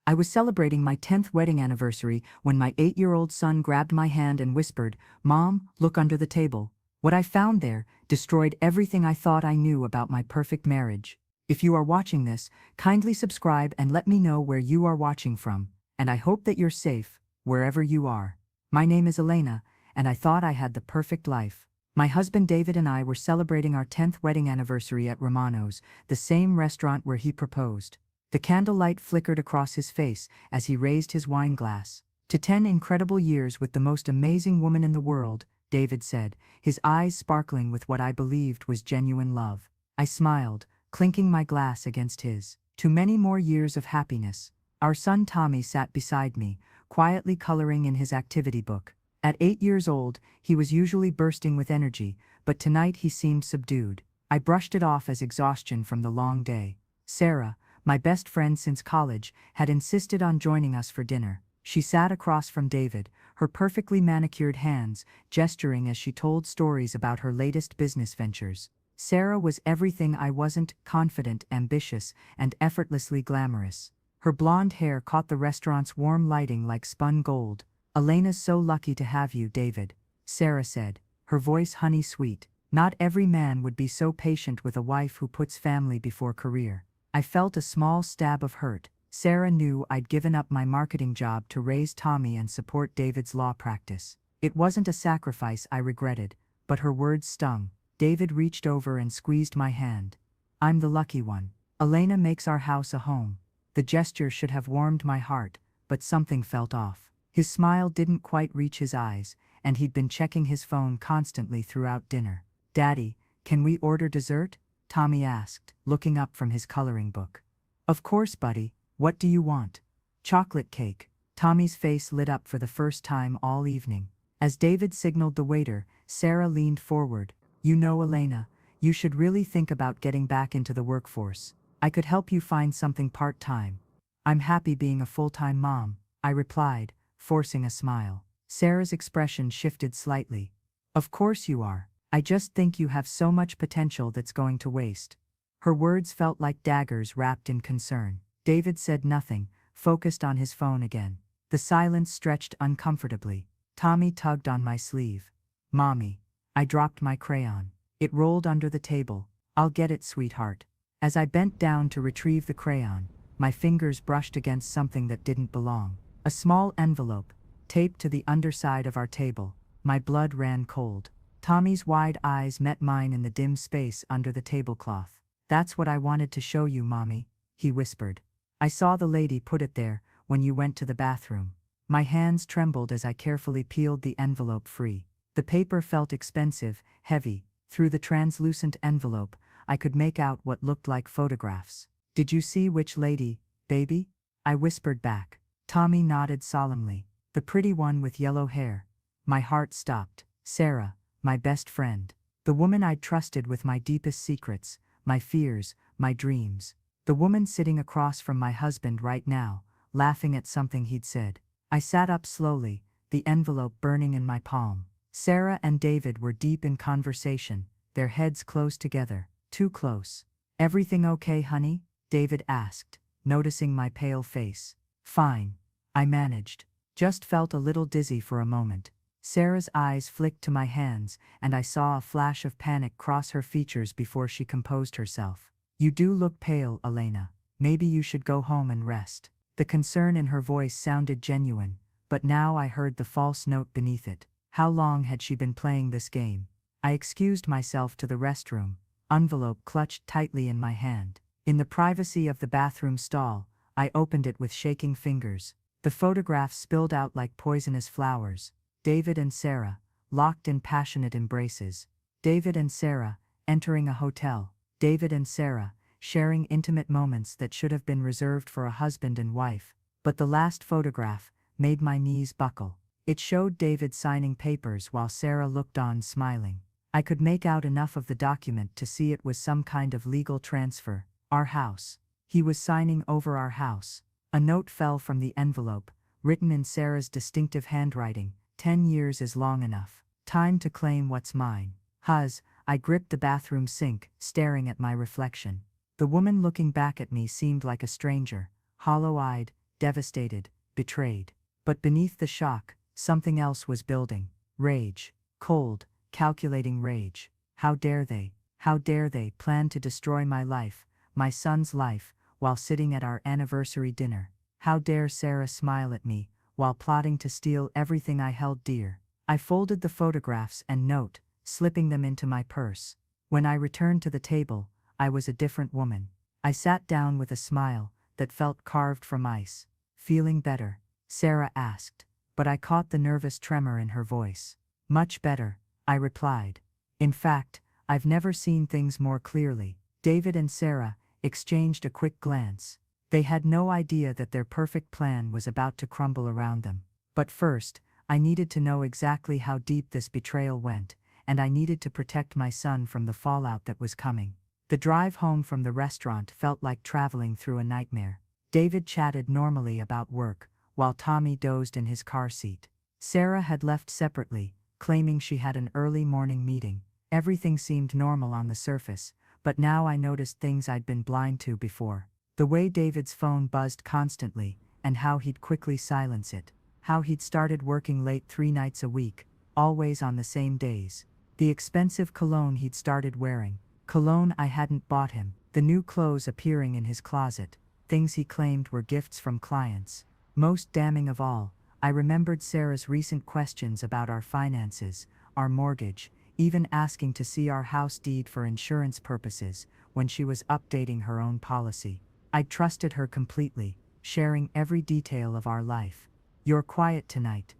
I was celebrating my 10th wedding anniversary when my 8-year-old son grabbed my hand and whispered, "Mom, look under the table." What I found there destroyed everything I thought I knew about my perfect marriage. If you are watching this, kindly subscribe and let me know where you are watching from, and I hope that you're safe, wherever you are. My name is Elena, and I thought I had the perfect life. My husband David and I were celebrating our 10th wedding anniversary at Romano's, the same restaurant where he proposed. The candlelight flickered across his face as he raised his wine glass. "To 10 incredible years with the most amazing woman in the world," David said, his eyes sparkling with what I believed was genuine love. I smiled, clinking my glass against his. "To many more years of happiness." Our son Tommy sat beside me, quietly coloring in his activity book. At 8 years old, he was usually bursting with energy, but tonight he seemed subdued. I brushed it off as exhaustion from the long day. Sarah, my best friend since college, had insisted on joining us for dinner. She sat across from David, her perfectly manicured hands gesturing as she told stories about her latest business ventures. Sarah was everything I wasn't: confident, ambitious, and effortlessly glamorous. Her blonde hair caught the restaurant's warm lighting like spun gold. "Elena's so lucky to have you, David," Sarah said, her voice honey-sweet. "Not every man would be so patient with a wife who puts family before career." I felt a small stab of hurt. Sarah knew I'd given up my marketing job to raise Tommy and support David's law practice. It wasn't a sacrifice I regretted, but her words stung. David reached over and squeezed my hand. "I'm the lucky one. Elena makes our house a home." The gesture should have warmed my heart, but something felt off. His smile didn't quite reach his eyes, and he'd been checking his phone constantly throughout dinner. "Daddy, can we order dessert?" Tommy asked, looking up from his coloring book. "Of course, buddy. What do you want?" "Chocolate cake." Tommy's face lit up for the first time all evening. As David signaled the waiter, Sarah leaned forward. "You know, Elena, you should really think about getting back into the workforce. I could help you find something part-time." "I'm happy being a full-time mom," I replied, forcing a smile. Sarah's expression shifted slightly. "Of course you are. I just think you have so much potential that's going to waste." Her words felt like daggers wrapped in concern. David said nothing, focused on his phone again. The silence stretched uncomfortably. Tommy tugged on my sleeve. "Mommy." I dropped my crayon. It rolled under the table. "I'll get it, sweetheart." As I bent down to retrieve the crayon, my fingers brushed against something that didn't belong. A small envelope, taped to the underside of our table. My blood ran cold. Tommy's wide eyes met mine in the dim space under the tablecloth. "That's what I wanted to show you, Mommy," he whispered. "I saw the lady put it there when you went to the bathroom." My hands trembled as I carefully peeled the envelope free. The paper felt expensive, heavy. Through the translucent envelope, I could make out what looked like photographs. "Did you see which lady, baby?" I whispered back. Tommy nodded solemnly. "The pretty one with yellow hair." My heart stopped. Sarah, my best friend. The woman I'd trusted with my deepest secrets, my fears, my dreams. The woman sitting across from my husband right now, laughing at something he'd said. I sat up slowly, the envelope burning in my palm. Sarah and David were deep in conversation, their heads close together, too close. "Everything okay, honey?" David asked, noticing my pale face. "Fine," I managed. Just felt a little dizzy for a moment. Sarah's eyes flicked to my hands, and I saw a flash of panic cross her features before she composed herself. "You do look pale, Elena. Maybe you should go home and rest." The concern in her voice sounded genuine, but now I heard the false note beneath it. How long had she been playing this game? I excused myself to the restroom, envelope clutched tightly in my hand. In the privacy of the bathroom stall, I opened it with shaking fingers. The photographs spilled out like poisonous flowers. David and Sarah, locked in passionate embraces. David and Sarah, entering a hotel. David and Sarah, sharing intimate moments that should have been reserved for a husband and wife. But the last photograph made my knees buckle. It showed David signing papers while Sarah looked on smiling. I could make out enough of the document to see it was some kind of legal transfer. Our house. He was signing over our house. A note fell from the envelope, written in Sarah's distinctive handwriting. 10 years is long enough. Time to claim what's mine. I gripped the bathroom sink, staring at my reflection. The woman looking back at me seemed like a stranger, hollow-eyed, devastated, betrayed. But beneath the shock, something else was building. Rage. Cold, calculating rage. How dare they plan to destroy my life, my son's life, while sitting at our anniversary dinner? How dare Sarah smile at me, while plotting to steal everything I held dear? I folded the photographs and note, slipping them into my purse. When I returned to the table, I was a different woman. I sat down with a smile that felt carved from ice. Feeling better? Sarah asked, but I caught the nervous tremor in her voice. Much better, I replied. In fact, I've never seen things more clearly. David and Sarah exchanged a quick glance. They had no idea that their perfect plan was about to crumble around them. But first, I needed to know exactly how deep this betrayal went, and I needed to protect my son from the fallout that was coming. The drive home from the restaurant felt like traveling through a nightmare. David chatted normally about work, while Tommy dozed in his car seat. Sarah had left separately, claiming she had an early morning meeting. Everything seemed normal on the surface, but now I noticed things I'd been blind to before. The way David's phone buzzed constantly, and how he'd quickly silence it. How he'd started working late 3 nights a week, always on the same days. The expensive cologne he'd started wearing. Cologne I hadn't bought him. The new clothes appearing in his closet. Things he claimed were gifts from clients. Most damning of all, I remembered Sarah's recent questions about our finances, our mortgage, even asking to see our house deed for insurance purposes when she was updating her own policy. I trusted her completely, sharing every detail of our life. "You're quiet tonight,"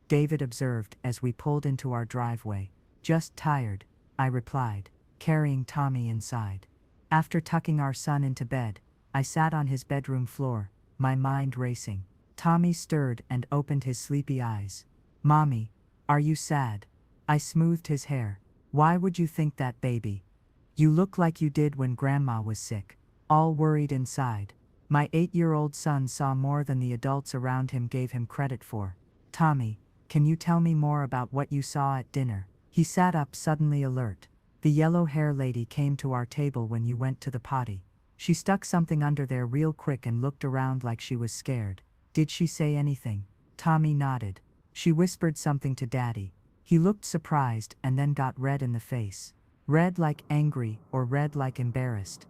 David observed as we pulled into our driveway. "Just tired," I replied, carrying Tommy inside. After tucking our son into bed, I sat on his bedroom floor, my mind racing. Tommy stirred and opened his sleepy eyes. "Mommy, are you sad?" I smoothed his hair. "Why would you think that, baby? You look like you did when Grandma was sick." All worried inside. My 8-year-old son saw more than the adults around him gave him credit for. "Tommy, can you tell me more about what you saw at dinner?" He sat up suddenly alert. "The yellow hair lady came to our table when you went to the potty. She stuck something under there real quick and looked around like she was scared. Did she say anything?" Tommy nodded. "She whispered something to Daddy." He looked surprised and then got red in the face. Red like angry or red like embarrassed.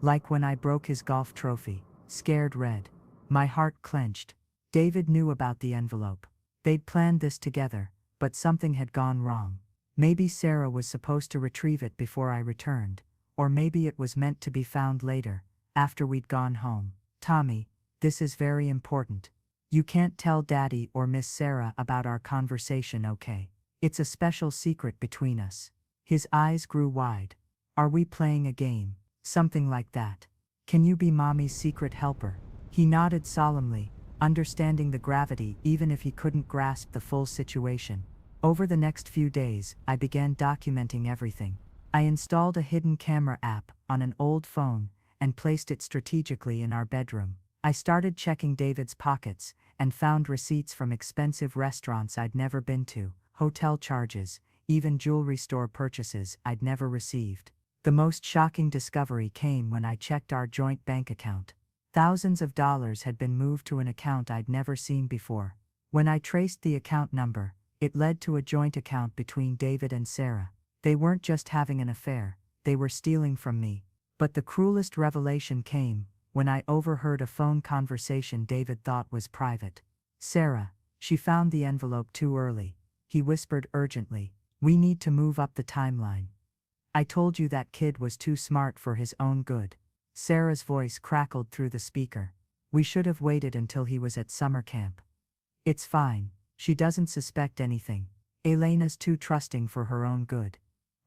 Like when I broke his golf trophy. Scared red. My heart clenched. David knew about the envelope. They'd planned this together, but something had gone wrong. Maybe Sarah was supposed to retrieve it before I returned, or maybe it was meant to be found later, after we'd gone home. "Tommy, this is very important. You can't tell Daddy or Miss Sarah about our conversation, okay? It's a special secret between us." His eyes grew wide. "Are we playing a game? Something like that? Can you be Mommy's secret helper?" He nodded solemnly, understanding the gravity even if he couldn't grasp the full situation. Over the next few days, I began documenting everything. I installed a hidden camera app on an old phone and placed it strategically in our bedroom. I started checking David's pockets and found receipts from expensive restaurants I'd never been to, hotel charges, even jewelry store purchases I'd never received. The most shocking discovery came when I checked our joint bank account. Thousands of dollars had been moved to an account I'd never seen before. When I traced the account number, it led to a joint account between David and Sarah. They weren't just having an affair, they were stealing from me. But the cruelest revelation came when I overheard a phone conversation David thought was private. "Sarah, she found the envelope too early," he whispered urgently. "We need to move up the timeline. I told you that kid was too smart for his own good." Sarah's voice crackled through the speaker. "We should have waited until he was at summer camp. It's fine, she doesn't suspect anything. Elena's too trusting for her own good."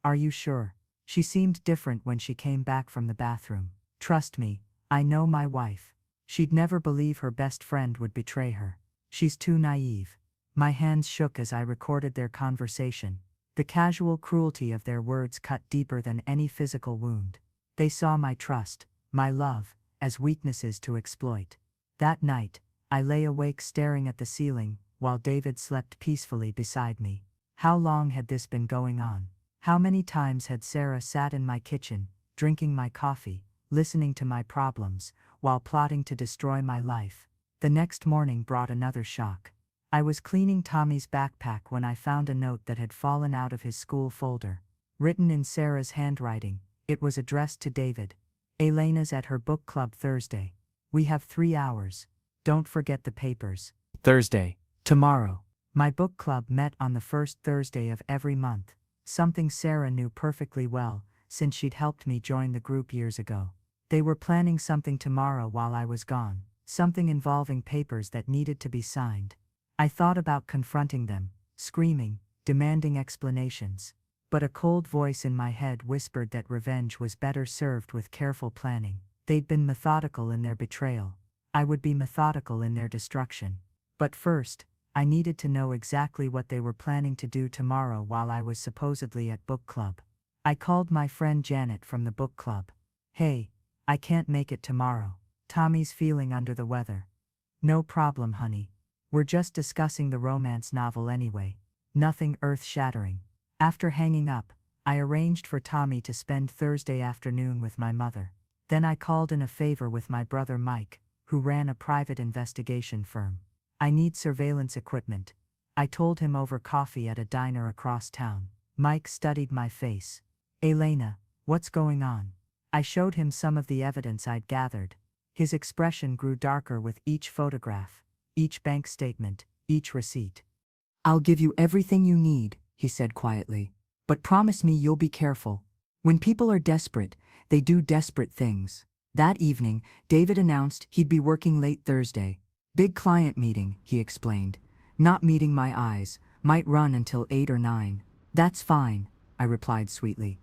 "Are you sure?" She seemed different when she came back from the bathroom. "Trust me, I know my wife. She'd never believe her best friend would betray her. She's too naive." My hands shook as I recorded their conversation. The casual cruelty of their words cut deeper than any physical wound. They saw my trust, my love, as weaknesses to exploit. That night, I lay awake staring at the ceiling, while David slept peacefully beside me. How long had this been going on? How many times had Sarah sat in my kitchen, drinking my coffee, listening to my problems, while plotting to destroy my life? The next morning brought another shock. I was cleaning Tommy's backpack when I found a note that had fallen out of his school folder. Written in Sarah's handwriting, it was addressed to David. Elena's at her book club Thursday. We have 3 hours. Don't forget the papers. Thursday. Tomorrow. My book club met on the first Thursday of every month, something Sarah knew perfectly well, since she'd helped me join the group years ago. They were planning something tomorrow while I was gone, something involving papers that needed to be signed. I thought about confronting them, screaming, demanding explanations. But a cold voice in my head whispered that revenge was better served with careful planning. They'd been methodical in their betrayal. I would be methodical in their destruction. But first, I needed to know exactly what they were planning to do tomorrow while I was supposedly at book club. I called my friend Janet from the book club. Hey, I can't make it tomorrow. Tommy's feeling under the weather. No problem, honey. We're just discussing the romance novel anyway. Nothing earth-shattering. After hanging up, I arranged for Tommy to spend Thursday afternoon with my mother. Then I called in a favor with my brother Mike, who ran a private investigation firm. I need surveillance equipment. I told him over coffee at a diner across town. Mike studied my face. Elena, what's going on? I showed him some of the evidence I'd gathered. His expression grew darker with each photograph, each bank statement, each receipt. I'll give you everything you need, he said quietly. But promise me you'll be careful. When people are desperate, they do desperate things. That evening, David announced he'd be working late Thursday. Big client meeting, he explained. Not meeting my eyes, might run until 8 or 9. That's fine, I replied sweetly.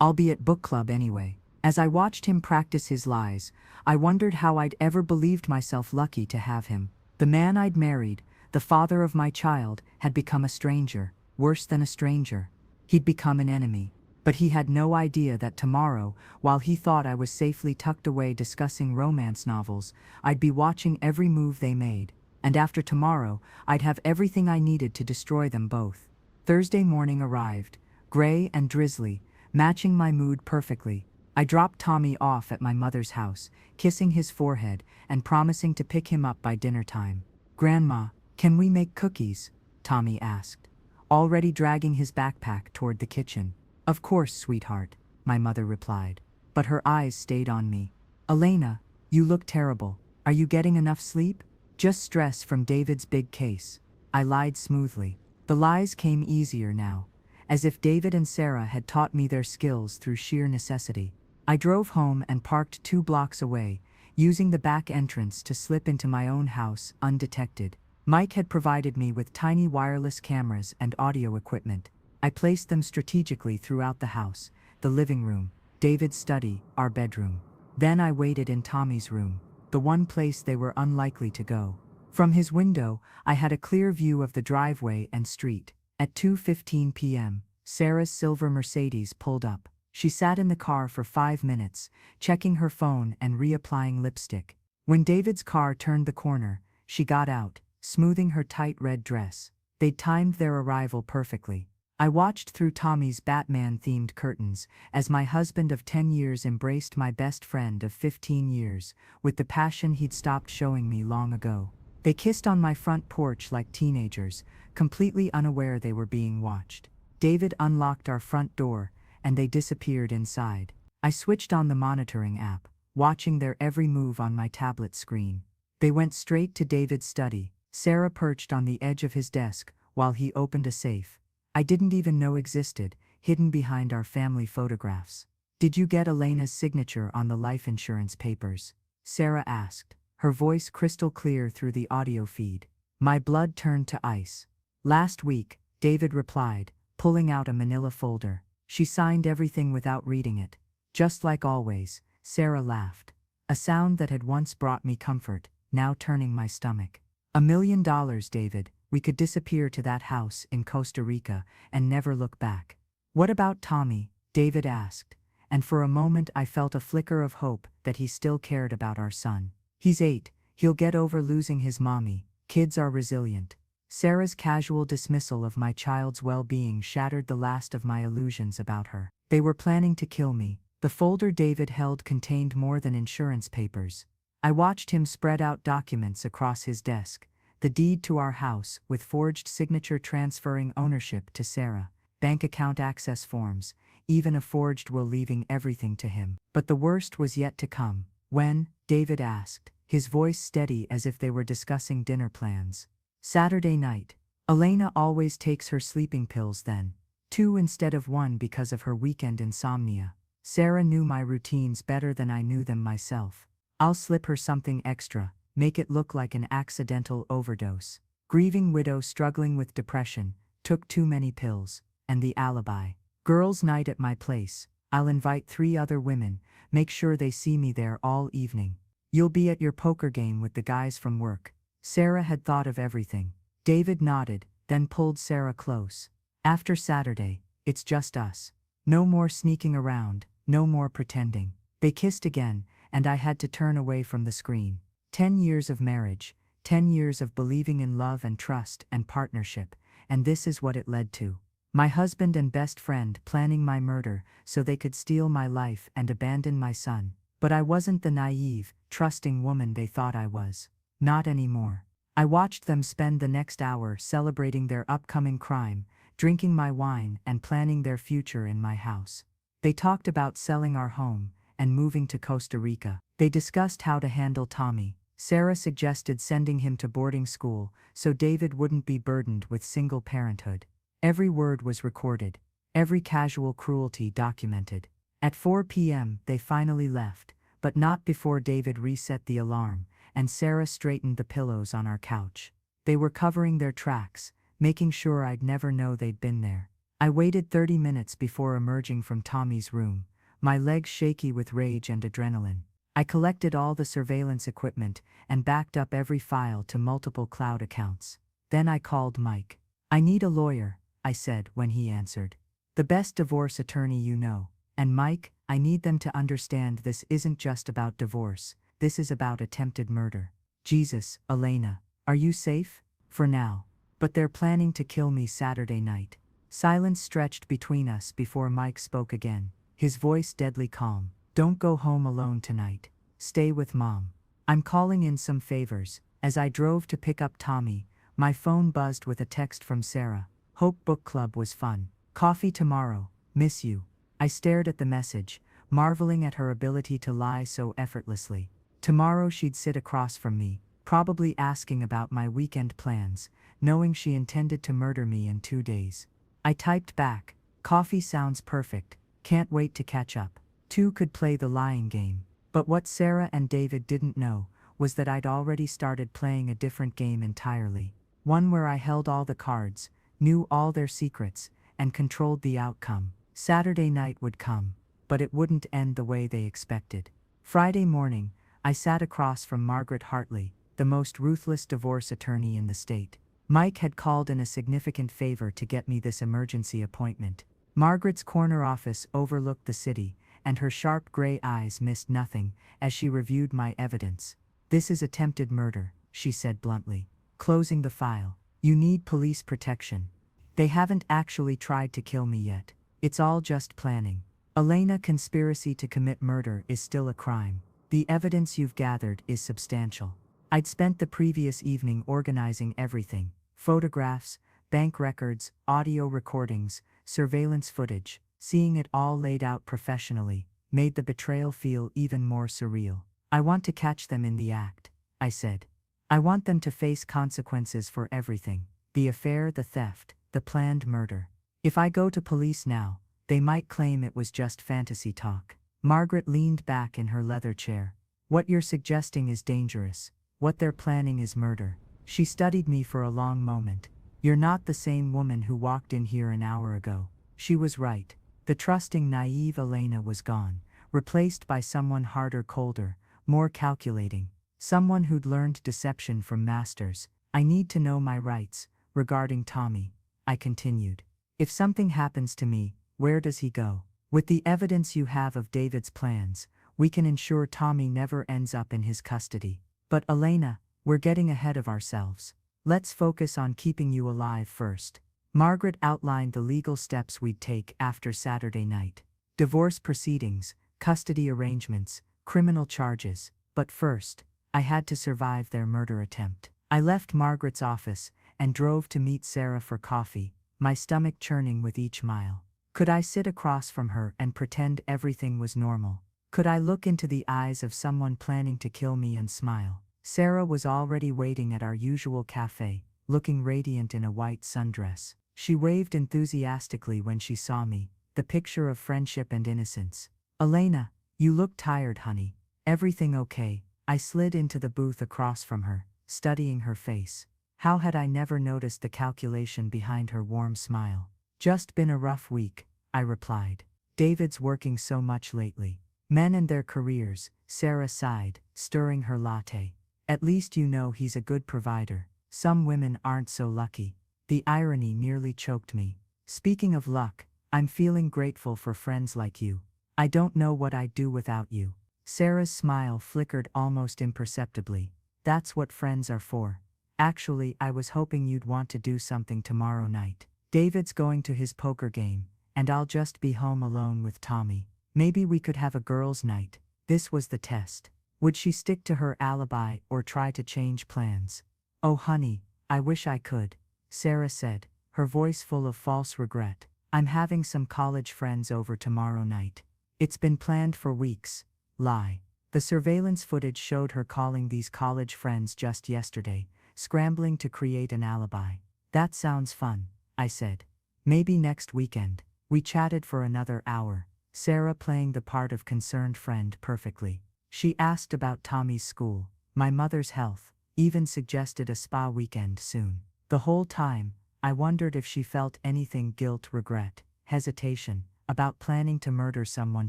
I'll be at book club anyway. As I watched him practice his lies, I wondered how I'd ever believed myself lucky to have him. The man I'd married, the father of my child, had become a stranger, worse than a stranger. He'd become an enemy. But he had no idea that tomorrow, while he thought I was safely tucked away discussing romance novels, I'd be watching every move they made. And after tomorrow, I'd have everything I needed to destroy them both. Thursday morning arrived, gray and drizzly, matching my mood perfectly. I dropped Tommy off at my mother's house, kissing his forehead and promising to pick him up by dinner time. Grandma, can we make cookies? Tommy asked, already dragging his backpack toward the kitchen. Of course, sweetheart, my mother replied, but her eyes stayed on me. Elena, you look terrible. Are you getting enough sleep? Just stress from David's big case. I lied smoothly. The lies came easier now, as if David and Sarah had taught me their skills through sheer necessity. I drove home and parked 2 blocks away, using the back entrance to slip into my own house undetected. Mike had provided me with tiny wireless cameras and audio equipment. I placed them strategically throughout the house, the living room, David's study, our bedroom. Then I waited in Tommy's room, the one place they were unlikely to go. From his window, I had a clear view of the driveway and street. At 2:15 p.m., Sarah's silver Mercedes pulled up. She sat in the car for 5 minutes, checking her phone and reapplying lipstick. When David's car turned the corner, she got out, smoothing her tight red dress. They'd timed their arrival perfectly. I watched through Tommy's Batman-themed curtains as my husband of 10 years embraced my best friend of 15 years, with the passion he'd stopped showing me long ago. They kissed on my front porch like teenagers, completely unaware they were being watched. David unlocked our front door, and they disappeared inside. I switched on the monitoring app, watching their every move on my tablet screen. They went straight to David's study. Sarah perched on the edge of his desk while he opened a safe I didn't even know existed, hidden behind our family photographs. Did you get Elena's signature on the life insurance papers? Sarah asked, her voice crystal clear through the audio feed. My blood turned to ice. Last week, David replied, pulling out a manila folder. She signed everything without reading it. Just like always, Sarah laughed. A sound that had once brought me comfort, now turning my stomach. $1 million, David. We could disappear to that house in Costa Rica and never look back. What about Tommy? David asked, and for a moment I felt a flicker of hope that he still cared about our son. He's 8, he'll get over losing his mommy. Kids are resilient. Sarah's casual dismissal of my child's well-being shattered the last of my illusions about her. They were planning to kill me. The folder David held contained more than insurance papers. I watched him spread out documents across his desk, the deed to our house with forged signature transferring ownership to Sarah, bank account access forms, even a forged will leaving everything to him. But the worst was yet to come. When? David asked, his voice steady as if they were discussing dinner plans. Saturday night. Elena always takes her sleeping pills then. 2 instead of 1 because of her weekend insomnia. Sarah knew my routines better than I knew them myself. I'll slip her something extra, make it look like an accidental overdose. Grieving widow struggling with depression, took too many pills, and the alibi. Girls' night at my place. I'll invite 3 other women, make sure they see me there all evening. You'll be at your poker game with the guys from work. Sarah had thought of everything. David nodded, then pulled Sarah close. After Saturday, it's just us. No more sneaking around, no more pretending. They kissed again, and I had to turn away from the screen. 10 years of marriage, 10 years of believing in love and trust and partnership, and this is what it led to. My husband and best friend planning my murder so they could steal my life and abandon my son. But I wasn't the naive, trusting woman they thought I was. Not anymore. I watched them spend the next hour celebrating their upcoming crime, drinking my wine and planning their future in my house. They talked about selling our home and moving to Costa Rica. They discussed how to handle Tommy. Sarah suggested sending him to boarding school so David wouldn't be burdened with single parenthood. Every word was recorded, every casual cruelty documented. At 4 p.m. they finally left, but not before David reset the alarm and Sarah straightened the pillows on our couch. They were covering their tracks, making sure I'd never know they'd been there. I waited 30 minutes before emerging from Tommy's room, my legs shaky with rage and adrenaline. I collected all the surveillance equipment and backed up every file to multiple cloud accounts. Then I called Mike. I need a lawyer, I said when he answered. The best divorce attorney you know. And Mike, I need them to understand this isn't just about divorce, this is about attempted murder. Jesus, Elena, are you safe? For now. But they're planning to kill me Saturday night. Silence stretched between us before Mike spoke again, his voice deadly calm. Don't go home alone tonight. Stay with Mom. I'm calling in some favors. As I drove to pick up Tommy, my phone buzzed with a text from Sarah. Hope Book Club was fun. Coffee tomorrow. Miss you. I stared at the message, marveling at her ability to lie so effortlessly. Tomorrow she'd sit across from me, probably asking about my weekend plans, knowing she intended to murder me in 2 days. I typed back, coffee sounds perfect, can't wait to catch up. 2 could play the lying game. But what Sarah and David didn't know was that I'd already started playing a different game entirely. One where I held all the cards, knew all their secrets, and controlled the outcome. Saturday night would come, but it wouldn't end the way they expected. Friday morning, I sat across from Margaret Hartley, the most ruthless divorce attorney in the state. Mike had called in a significant favor to get me this emergency appointment. Margaret's corner office overlooked the city, and her sharp gray eyes missed nothing as she reviewed my evidence. This is attempted murder, she said bluntly, closing the file. You need police protection. They haven't actually tried to kill me yet. It's all just planning. Elena, conspiracy to commit murder is still a crime. The evidence you've gathered is substantial. I'd spent the previous evening organizing everything. Photographs, bank records, audio recordings, surveillance footage. Seeing it all laid out professionally made the betrayal feel even more surreal. I want to catch them in the act, I said. I want them to face consequences for everything. The affair, the theft, the planned murder. If I go to police now, they might claim it was just fantasy talk. Margaret leaned back in her leather chair. What you're suggesting is dangerous. What they're planning is murder. She studied me for a long moment. You're not the same woman who walked in here an hour ago. She was right. The trusting, naive Elena was gone, replaced by someone harder, colder, more calculating. Someone who'd learned deception from masters. I need to know my rights. Regarding Tommy, I continued. If something happens to me, where does he go? With the evidence you have of David's plans, we can ensure Tommy never ends up in his custody. But Elena, we're getting ahead of ourselves. Let's focus on keeping you alive first. Margaret outlined the legal steps we'd take after Saturday night. Divorce proceedings, custody arrangements, criminal charges. But first, I had to survive their murder attempt. I left Margaret's office and drove to meet Sarah for coffee, my stomach churning with each mile. Could I sit across from her and pretend everything was normal? Could I look into the eyes of someone planning to kill me and smile? Sarah was already waiting at our usual cafe, looking radiant in a white sundress. She waved enthusiastically when she saw me, the picture of friendship and innocence. "Elena, you look tired, honey. Everything okay?" I slid into the booth across from her, studying her face. How had I never noticed the calculation behind her warm smile? "Just been a rough week," I replied. "David's working so much lately." "Men and their careers," Sarah sighed, stirring her latte. "At least you know he's a good provider. Some women aren't so lucky." The irony nearly choked me. "Speaking of luck, I'm feeling grateful for friends like you. I don't know what I'd do without you." Sarah's smile flickered almost imperceptibly. "That's what friends are for. Actually, I was hoping you'd want to do something tomorrow night. David's going to his poker game, and I'll just be home alone with Tommy. Maybe we could have a girls' night." This was the test. Would she stick to her alibi or try to change plans? "Oh honey, I wish I could," Sarah said, her voice full of false regret. "I'm having some college friends over tomorrow night. It's been planned for weeks." Lie. The surveillance footage showed her calling these college friends just yesterday, scrambling to create an alibi. "That sounds fun," I said. "Maybe next weekend." We chatted for another hour, Sarah playing the part of concerned friend perfectly. She asked about Tommy's school, my mother's health, even suggested a spa weekend soon. The whole time, I wondered if she felt anything guilt, regret, hesitation, about planning to murder someone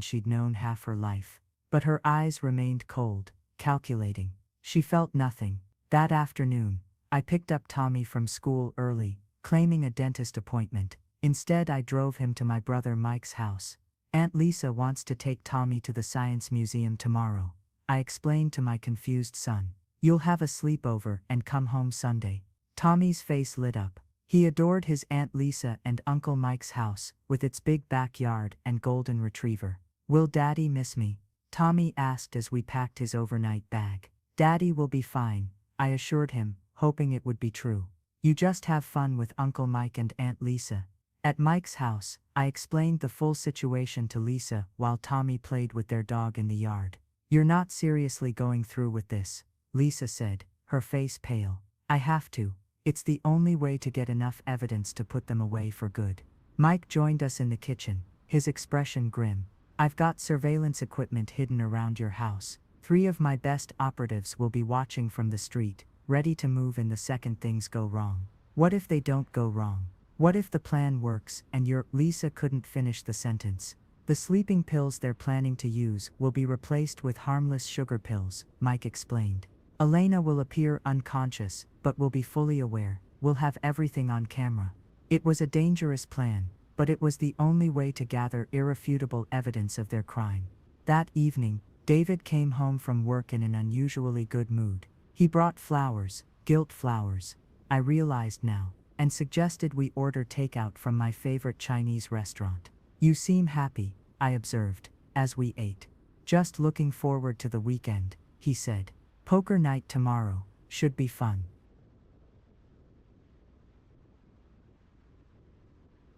she'd known half her life. But her eyes remained cold, calculating. She felt nothing. That afternoon, I picked up Tommy from school early, claiming a dentist appointment. Instead, I drove him to my brother Mike's house. "Aunt Lisa wants to take Tommy to the Science Museum tomorrow," I explained to my confused son. "You'll have a sleepover and come home Sunday." Tommy's face lit up. He adored his Aunt Lisa and Uncle Mike's house, with its big backyard and golden retriever. "Will Daddy miss me?" Tommy asked as we packed his overnight bag. "Daddy will be fine," I assured him, hoping it would be true. "You just have fun with Uncle Mike and Aunt Lisa." At Mike's house, I explained the full situation to Lisa while Tommy played with their dog in the yard. "You're not seriously going through with this," Lisa said, her face pale. "I have to. It's the only way to get enough evidence to put them away for good." Mike joined us in the kitchen, his expression grim. "I've got surveillance equipment hidden around your house. 3 of my best operatives will be watching from the street, ready to move in the second things go wrong." "What if they don't go wrong? What if the plan works and Lisa couldn't finish the sentence. "The sleeping pills they're planning to use will be replaced with harmless sugar pills," Mike explained. "Elena will appear unconscious, but will be fully aware. We'll have everything on camera." It was a dangerous plan, but it was the only way to gather irrefutable evidence of their crime. That evening, David came home from work in an unusually good mood. He brought flowers, guilt flowers, I realized now, and suggested we order takeout from my favorite Chinese restaurant. "You seem happy," I observed, as we ate. "Just looking forward to the weekend," he said. "Poker night tomorrow, should be fun."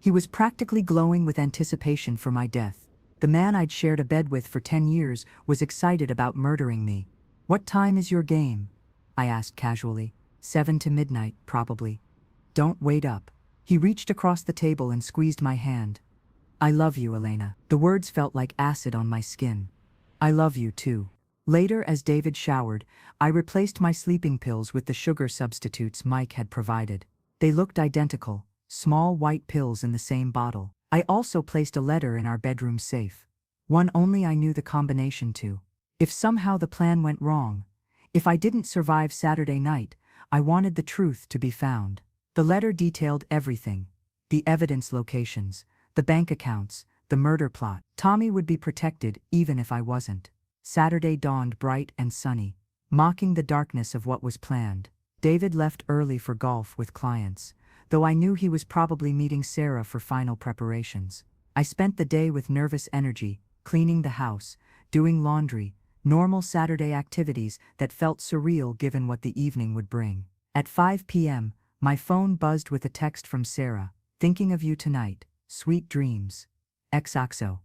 He was practically glowing with anticipation for my death. The man I'd shared a bed with for 10 years was excited about murdering me. "What time is your game?" I asked casually. 7 to midnight, probably." "Don't wait up." He reached across the table and squeezed my hand. "I love you, Elena." The words felt like acid on my skin. "I love you too." Later, as David showered, I replaced my sleeping pills with the sugar substitutes Mike had provided. They looked identical, small white pills in the same bottle. I also placed a letter in our bedroom safe. One only I knew the combination to. If somehow the plan went wrong, if I didn't survive Saturday night, I wanted the truth to be found. The letter detailed everything: the evidence locations, the bank accounts, the murder plot. Tommy would be protected even if I wasn't. Saturday dawned bright and sunny, mocking the darkness of what was planned. David left early for golf with clients, though I knew he was probably meeting Sarah for final preparations. I spent the day with nervous energy, cleaning the house, doing laundry, normal Saturday activities that felt surreal given what the evening would bring. At 5 p.m., my phone buzzed with a text from Sarah, "Thinking of you tonight, sweet dreams. XOXO."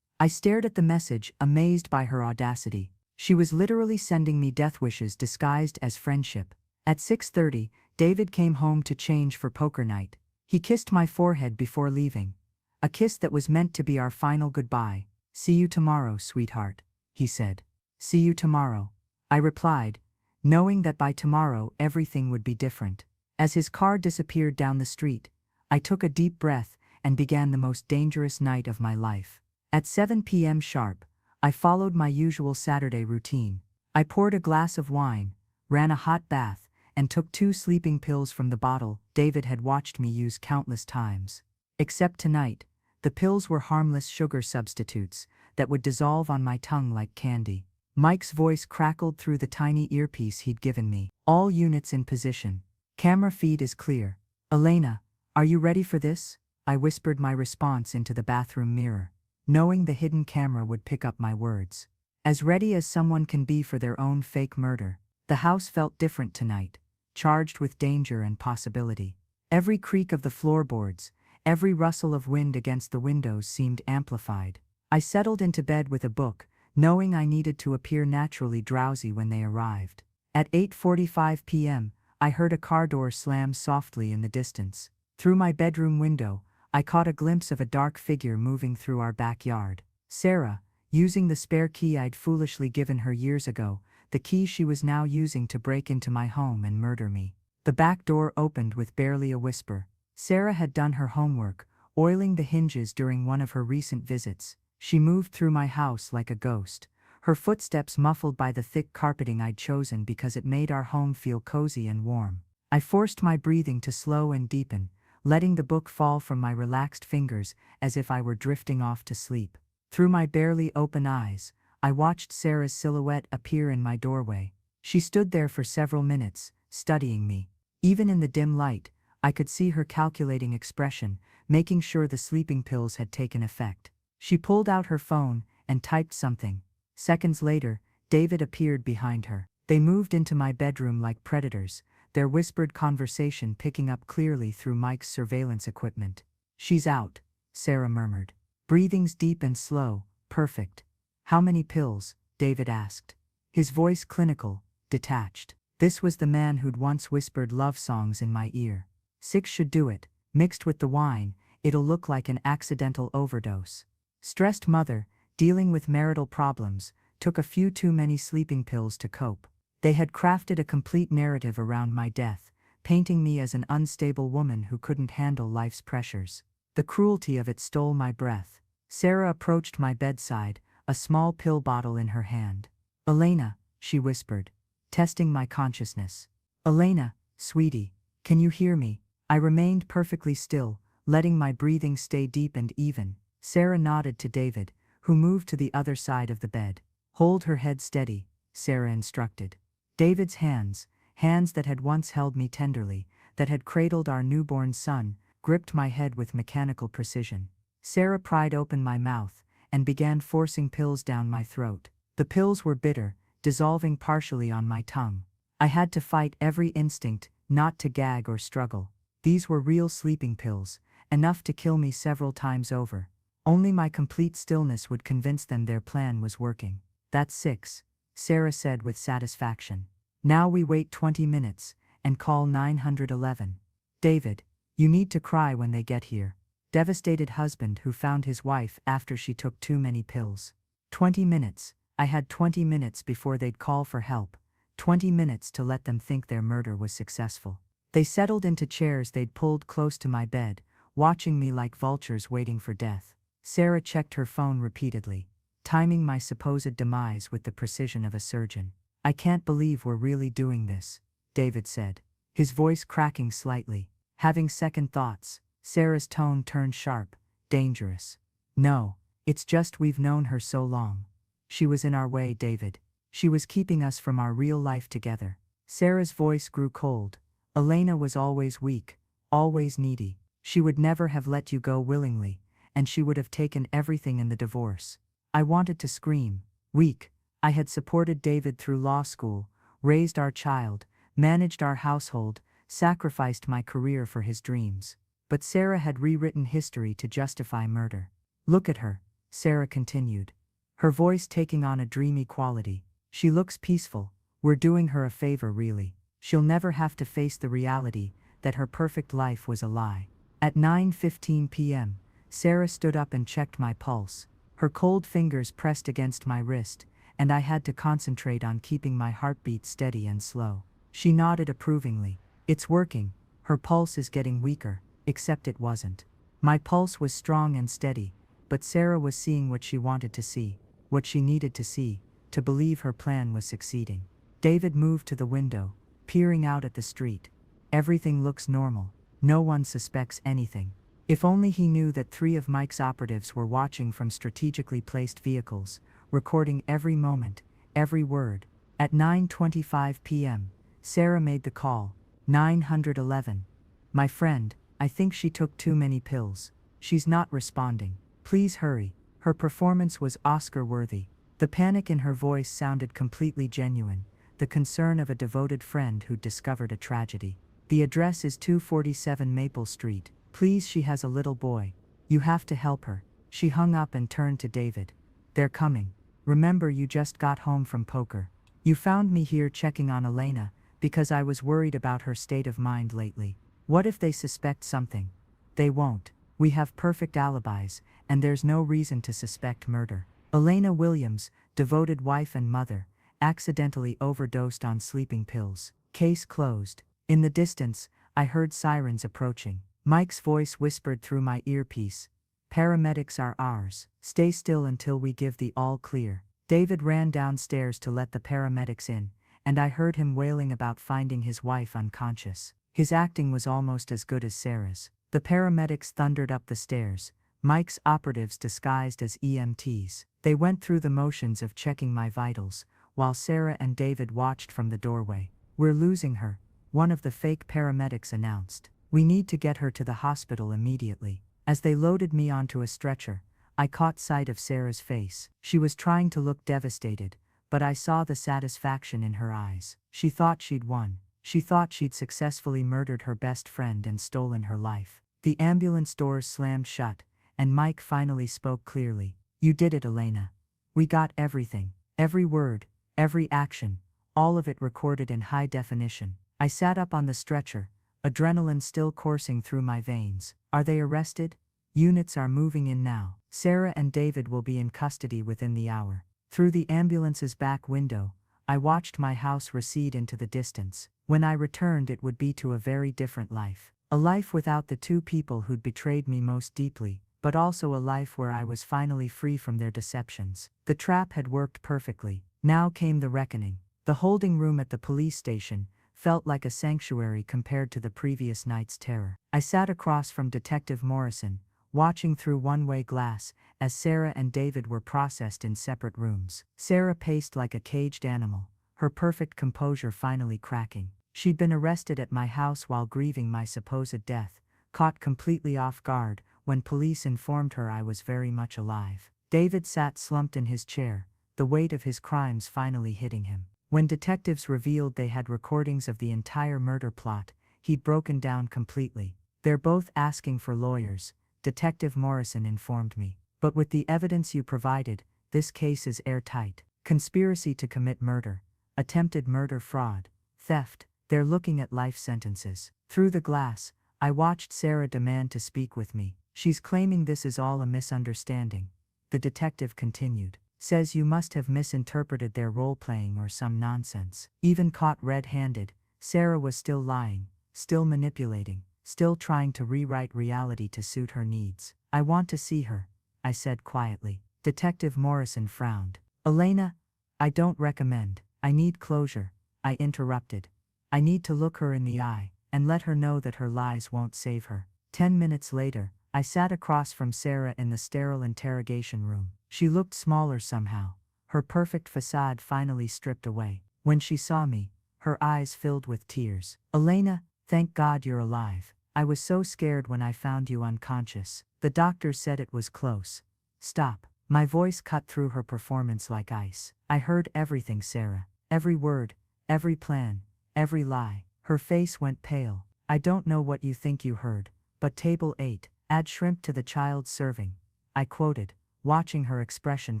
I stared at the message, amazed by her audacity. She was literally sending me death wishes disguised as friendship. At 6:30, David came home to change for poker night. He kissed my forehead before leaving. A kiss that was meant to be our final goodbye. "See you tomorrow, sweetheart," he said. "See you tomorrow," I replied, knowing that by tomorrow everything would be different. As his car disappeared down the street, I took a deep breath and began the most dangerous night of my life. At 7 p.m. sharp, I followed my usual Saturday routine. I poured a glass of wine, ran a hot bath, and took 2 sleeping pills from the bottle David had watched me use countless times. Except tonight, the pills were harmless sugar substitutes that would dissolve on my tongue like candy. Mike's voice crackled through the tiny earpiece he'd given me. "All units in position. Camera feed is clear. Elena, are you ready for this?" I whispered my response into the bathroom mirror, knowing the hidden camera would pick up my words. As ready as someone can be for their own fake murder. The house felt different tonight, charged with danger and possibility. Every creak of the floorboards, every rustle of wind against the windows seemed amplified. I settled into bed with a book, knowing I needed to appear naturally drowsy when they arrived. At 8:45 p.m., I heard a car door slam softly in the distance. Through my bedroom window, I caught a glimpse of a dark figure moving through our backyard. Sarah, using the spare key I'd foolishly given her years ago, the key she was now using to break into my home and murder me. The back door opened with barely a whisper. Sarah had done her homework, oiling the hinges during one of her recent visits. She moved through my house like a ghost, her footsteps muffled by the thick carpeting I'd chosen because it made our home feel cozy and warm. I forced my breathing to slow and deepen, letting the book fall from my relaxed fingers as if I were drifting off to sleep. Through my barely open eyes, I watched Sarah's silhouette appear in my doorway. She stood there for several minutes, studying me. Even in the dim light, I could see her calculating expression, making sure the sleeping pills had taken effect. She pulled out her phone and typed something. Seconds later, David appeared behind her. They moved into my bedroom like predators, their whispered conversation picking up clearly through Mike's surveillance equipment. "She's out," Sarah murmured. Breathings deep and slow, perfect. "How many pills?" David asked. His voice clinical, detached. This was the man who'd once whispered love songs in my ear. "6 should do it. Mixed with the wine, it'll look like an accidental overdose." Stressed mother, dealing with marital problems, took a few too many sleeping pills to cope. They had crafted a complete narrative around my death, painting me as an unstable woman who couldn't handle life's pressures. The cruelty of it stole my breath. Sarah approached my bedside, a small pill bottle in her hand. "Elena," she whispered, testing my consciousness. "Elena, sweetie, can you hear me?" I remained perfectly still, letting my breathing stay deep and even. Sarah nodded to David, who moved to the other side of the bed. "Hold her head steady," Sarah instructed. David's hands that had once held me tenderly, that had cradled our newborn son, gripped my head with mechanical precision. Sarah pried open my mouth and began forcing pills down my throat. The pills were bitter, dissolving partially on my tongue. I had to fight every instinct not to gag or struggle. These were real sleeping pills, enough to kill me several times over. Only my complete stillness would convince them their plan was working. "That's 6, Sarah said with satisfaction. "Now we wait 20 minutes and call 911. David, you need to cry when they get here." Devastated husband who found his wife after she took too many pills. 20 minutes. I had 20 minutes before they'd call for help. 20 minutes to let them think their murder was successful. They settled into chairs they'd pulled close to my bed, watching me like vultures waiting for death. Sarah checked her phone repeatedly, timing my supposed demise with the precision of a surgeon. "I can't believe we're really doing this," David said, his voice cracking slightly. Having second thoughts, Sarah's tone turned sharp, dangerous. "No, it's just we've known her so long. She was in our way, David. She was keeping us from our real life together." Sarah's voice grew cold. "Elena was always weak, always needy. She would never have let you go willingly, and she would have taken everything in the divorce." I wanted to scream. "Weak," I had supported David through law school, raised our child, managed our household, sacrificed my career for his dreams. But Sarah had rewritten history to justify murder. Look at her, Sarah continued, her voice taking on a dreamy quality. She looks peaceful. We're doing her a favor, really. She'll never have to face the reality that her perfect life was a lie. At 9:15 p.m., Sarah stood up and checked my pulse. Her cold fingers pressed against my wrist, and I had to concentrate on keeping my heartbeat steady and slow. She nodded approvingly. It's working. Her pulse is getting weaker, except it wasn't. My pulse was strong and steady, but Sarah was seeing what she wanted to see, what she needed to see, to believe her plan was succeeding. David moved to the window, peering out at the street. Everything looks normal. No one suspects anything. If only he knew that 3 of Mike's operatives were watching from strategically placed vehicles, recording every moment, every word. At 9:25 p.m., Sarah made the call. 911. My friend, I think she took too many pills. She's not responding. Please hurry. Her performance was Oscar-worthy. The panic in her voice sounded completely genuine, the concern of a devoted friend who'd discovered a tragedy. The address is 247 Maple Street. Please, she has a little boy. You have to help her. She hung up and turned to David. They're coming. Remember, you just got home from poker. You found me here checking on Elena because I was worried about her state of mind lately. What if they suspect something? They won't. We have perfect alibis, and there's no reason to suspect murder. Elena Williams, devoted wife and mother, accidentally overdosed on sleeping pills. Case closed. In the distance, I heard sirens approaching. Mike's voice whispered through my earpiece. Paramedics are ours. Stay still until we give the all clear. David ran downstairs to let the paramedics in, and I heard him wailing about finding his wife unconscious. His acting was almost as good as Sarah's. The paramedics thundered up the stairs, Mike's operatives disguised as EMTs. They went through the motions of checking my vitals, while Sarah and David watched from the doorway. We're losing her, one of the fake paramedics announced. We need to get her to the hospital immediately. As they loaded me onto a stretcher, I caught sight of Sarah's face. She was trying to look devastated, but I saw the satisfaction in her eyes. She thought she'd won. She thought she'd successfully murdered her best friend and stolen her life. The ambulance doors slammed shut, and Mike finally spoke clearly. You did it, Elena. We got everything. Every word, every action, all of it recorded in high definition. I sat up on the stretcher, adrenaline still coursing through my veins. Are they arrested? Units are moving in now. Sarah and David will be in custody within the hour. Through the ambulance's back window, I watched my house recede into the distance. When I returned, it would be to a very different life. A life without the 2 people who'd betrayed me most deeply, but also a life where I was finally free from their deceptions. The trap had worked perfectly. Now came the reckoning. The holding room at the police station felt like a sanctuary compared to the previous night's terror. I sat across from Detective Morrison, watching through one-way glass as Sarah and David were processed in separate rooms. Sarah paced like a caged animal, her perfect composure finally cracking. She'd been arrested at my house while grieving my supposed death, caught completely off guard when police informed her I was very much alive. David sat slumped in his chair, the weight of his crimes finally hitting him. When detectives revealed they had recordings of the entire murder plot, he'd broken down completely. They're both asking for lawyers, Detective Morrison informed me. But with the evidence you provided, this case is airtight. Conspiracy to commit murder, attempted murder, fraud, theft, they're looking at life sentences. Through the glass, I watched Sarah demand to speak with me. She's claiming this is all a misunderstanding. The detective continued. Says you must have misinterpreted their role-playing or some nonsense. Even caught red-handed, Sarah was still lying, still manipulating, still trying to rewrite reality to suit her needs. I want to see her, I said quietly. Detective Morrison frowned. Elena, I don't recommend. I need closure, I interrupted. I need to look her in the eye and let her know that her lies won't save her. 10 minutes later, I sat across from Sarah in the sterile interrogation room. She looked smaller somehow, her perfect facade finally stripped away. When she saw me, her eyes filled with tears. Elena, thank God you're alive. I was so scared when I found you unconscious. The doctor said it was close. Stop. My voice cut through her performance like ice. I heard everything, Sarah. Every word, every plan, every lie. Her face went pale. I don't know what you think you heard, but table 8, add shrimp to the child's serving. I quoted, watching her expression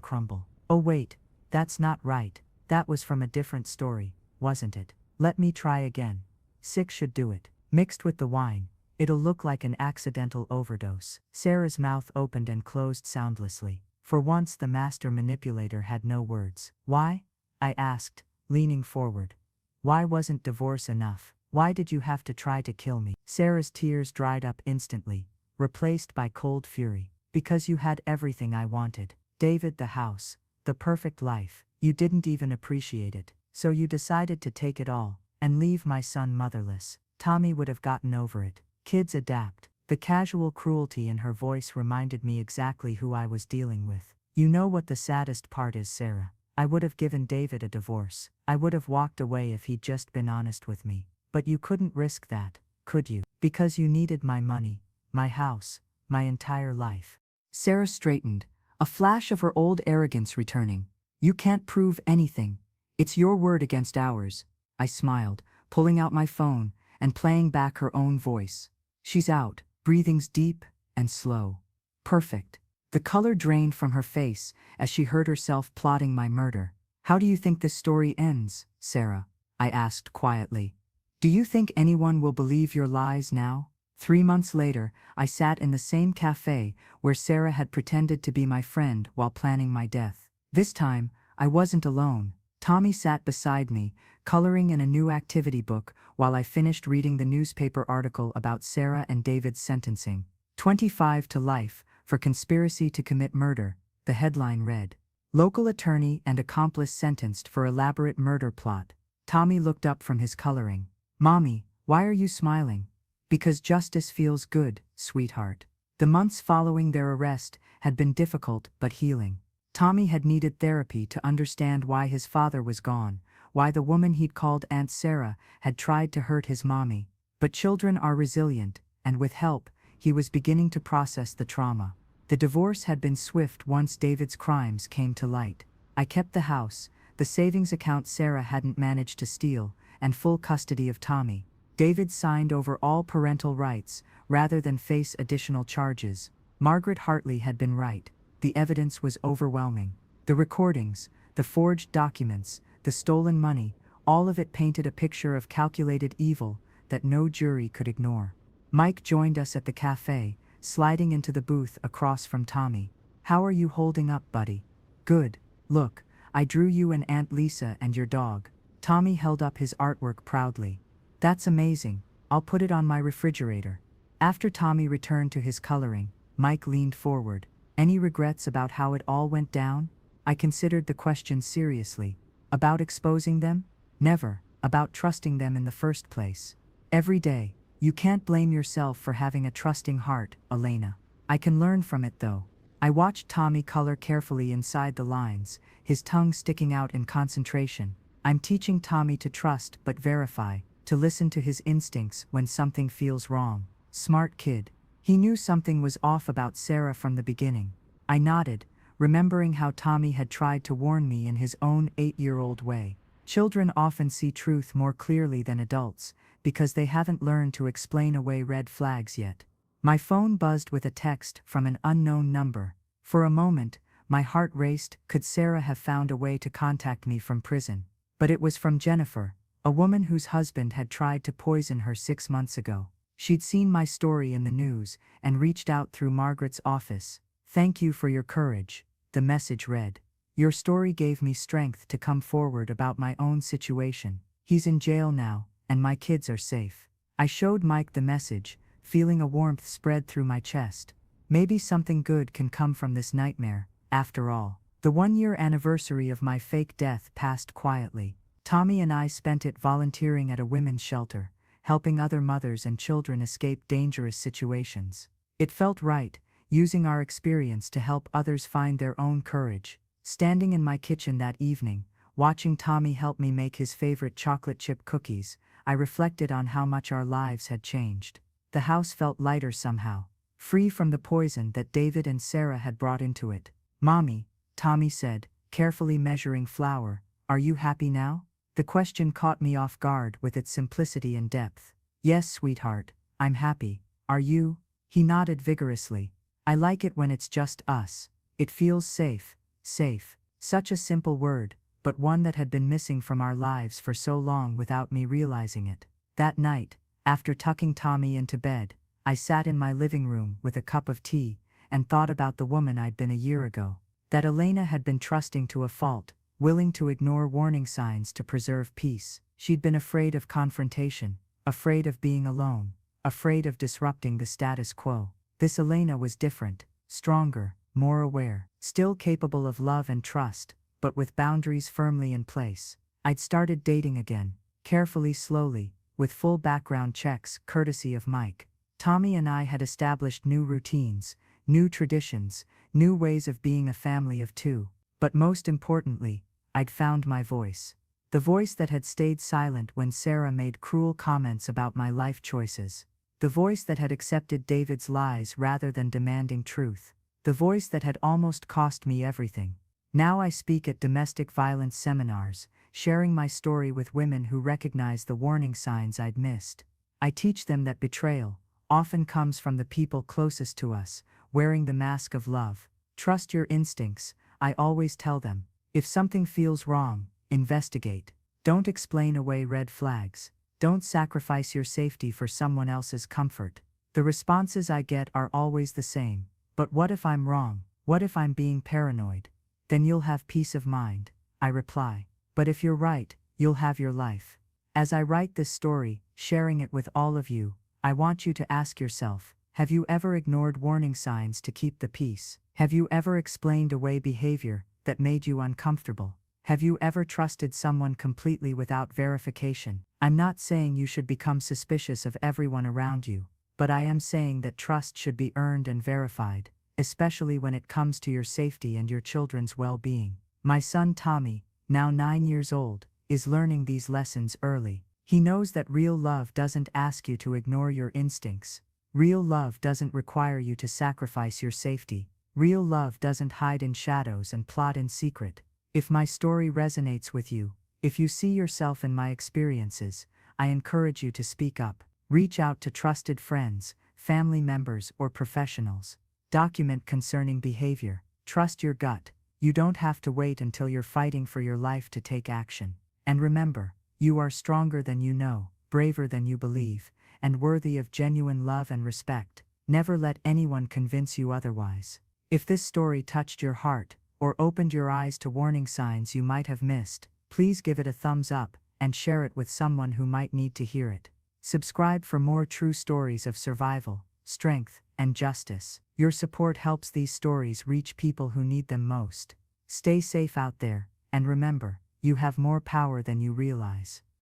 crumble. Oh wait, that's not right. That was from a different story, wasn't it? Let me try again. 6 should do it. Mixed with the wine, it'll look like an accidental overdose. Sarah's mouth opened and closed soundlessly. For once the master manipulator had no words. Why? I asked, leaning forward. Why wasn't divorce enough? Why did you have to try to kill me? Sarah's tears dried up instantly, replaced by cold fury. Because you had everything I wanted. David, the house, the perfect life. You didn't even appreciate it. So you decided to take it all and leave my son motherless. Tommy would have gotten over it. Kids adapt. The casual cruelty in her voice reminded me exactly who I was dealing with. You know what the saddest part is, Sarah? I would have given David a divorce. I would have walked away if he'd just been honest with me. But you couldn't risk that, could you? Because you needed my money, my house, my entire life. Sarah straightened, a flash of her old arrogance returning. You can't prove anything. It's your word against ours. I smiled, pulling out my phone and playing back her own voice. She's out, breathings deep and slow. Perfect. The color drained from her face as she heard herself plotting my murder. How do you think this story ends, Sarah? I asked quietly. Do you think anyone will believe your lies now? 3 months later, I sat in the same cafe where Sarah had pretended to be my friend while planning my death. This time, I wasn't alone. Tommy sat beside me, coloring in a new activity book while I finished reading the newspaper article about Sarah and David's sentencing. 25 to life for conspiracy to commit murder, the headline read. Local attorney and accomplice sentenced for elaborate murder plot. Tommy looked up from his coloring. Mommy, why are you smiling? Because justice feels good, sweetheart. The months following their arrest had been difficult but healing. Tommy had needed therapy to understand why his father was gone, why the woman he'd called Aunt Sarah had tried to hurt his mommy. But children are resilient, and with help, he was beginning to process the trauma. The divorce had been swift once David's crimes came to light. I kept the house, the savings account Sarah hadn't managed to steal, and full custody of Tommy. David signed over all parental rights, rather than face additional charges. Margaret Hartley had been right. The evidence was overwhelming. The recordings, the forged documents, the stolen money, all of it painted a picture of calculated evil that no jury could ignore. Mike joined us at the cafe, sliding into the booth across from Tommy. How are you holding up, buddy? Good. Look, I drew you and Aunt Lisa and your dog. Tommy held up his artwork proudly. That's amazing. I'll put it on my refrigerator. After Tommy returned to his coloring, Mike leaned forward. Any regrets about how it all went down? I considered the question seriously. About exposing them? Never. About trusting them in the first place. Every day. You can't blame yourself for having a trusting heart, Elena. I can learn from it though. I watched Tommy color carefully inside the lines, his tongue sticking out in concentration. I'm teaching Tommy to trust but verify, to listen to his instincts when something feels wrong. Smart kid. He knew something was off about Sarah from the beginning. I nodded, remembering how Tommy had tried to warn me in his own 8-year-old way. Children often see truth more clearly than adults, because they haven't learned to explain away red flags yet. My phone buzzed with a text from an unknown number. For a moment, my heart raced. Could Sarah have found a way to contact me from prison? But it was from Jennifer, a woman whose husband had tried to poison her 6 months ago. She'd seen my story in the news and reached out through Margaret's office. Thank you for your courage, the message read. Your story gave me strength to come forward about my own situation. He's in jail now, and my kids are safe. I showed Mike the message, feeling a warmth spread through my chest. Maybe something good can come from this nightmare, after all. The 1-year anniversary of my fake death passed quietly. Tommy and I spent it volunteering at a women's shelter, helping other mothers and children escape dangerous situations. It felt right, using our experience to help others find their own courage. Standing in my kitchen that evening, watching Tommy help me make his favorite chocolate chip cookies, I reflected on how much our lives had changed. The house felt lighter somehow, free from the poison that David and Sarah had brought into it. "Mommy," Tommy said, carefully measuring flour, "are you happy now?" The question caught me off guard with its simplicity and depth. "Yes, sweetheart, I'm happy. Are you?" He nodded vigorously. "I like it when it's just us. It feels safe, safe." Such a simple word, but one that had been missing from our lives for so long without me realizing it. That night, after tucking Tommy into bed, I sat in my living room with a cup of tea and thought about the woman I'd been a year ago. That Elena had been trusting to a fault, willing to ignore warning signs to preserve peace. She'd been afraid of confrontation, afraid of being alone, afraid of disrupting the status quo. This Elena was different, stronger, more aware, still capable of love and trust, but with boundaries firmly in place. I'd started dating again, carefully, slowly, with full background checks, courtesy of Mike. Tommy and I had established new routines, new traditions, new ways of being a family of two. But most importantly, I'd found my voice. The voice that had stayed silent when Sarah made cruel comments about my life choices. The voice that had accepted David's lies rather than demanding truth. The voice that had almost cost me everything. Now I speak at domestic violence seminars, sharing my story with women who recognize the warning signs I'd missed. I teach them that betrayal often comes from the people closest to us, wearing the mask of love. Trust your instincts, I always tell them. If something feels wrong, investigate. Don't explain away red flags. Don't sacrifice your safety for someone else's comfort. The responses I get are always the same. "But what if I'm wrong? What if I'm being paranoid?" "Then you'll have peace of mind," I reply. "But if you're right, you'll have your life." As I write this story, sharing it with all of you, I want you to ask yourself, have you ever ignored warning signs to keep the peace? Have you ever explained away behavior that made you uncomfortable? Have you ever trusted someone completely without verification? I'm not saying you should become suspicious of everyone around you, but I am saying that trust should be earned and verified, especially when it comes to your safety and your children's well-being. My son Tommy, now 9 years old, is learning these lessons early. He knows that real love doesn't ask you to ignore your instincts. Real love doesn't require you to sacrifice your safety. Real love doesn't hide in shadows and plot in secret. If my story resonates with you, if you see yourself in my experiences, I encourage you to speak up. Reach out to trusted friends, family members, or professionals. Document concerning behavior. Trust your gut. You don't have to wait until you're fighting for your life to take action. And remember, you are stronger than you know, braver than you believe, and worthy of genuine love and respect. Never let anyone convince you otherwise. If this story touched your heart, or opened your eyes to warning signs you might have missed, please give it a thumbs up and share it with someone who might need to hear it. Subscribe for more true stories of survival, strength, and justice. Your support helps these stories reach people who need them most. Stay safe out there, and remember, you have more power than you realize.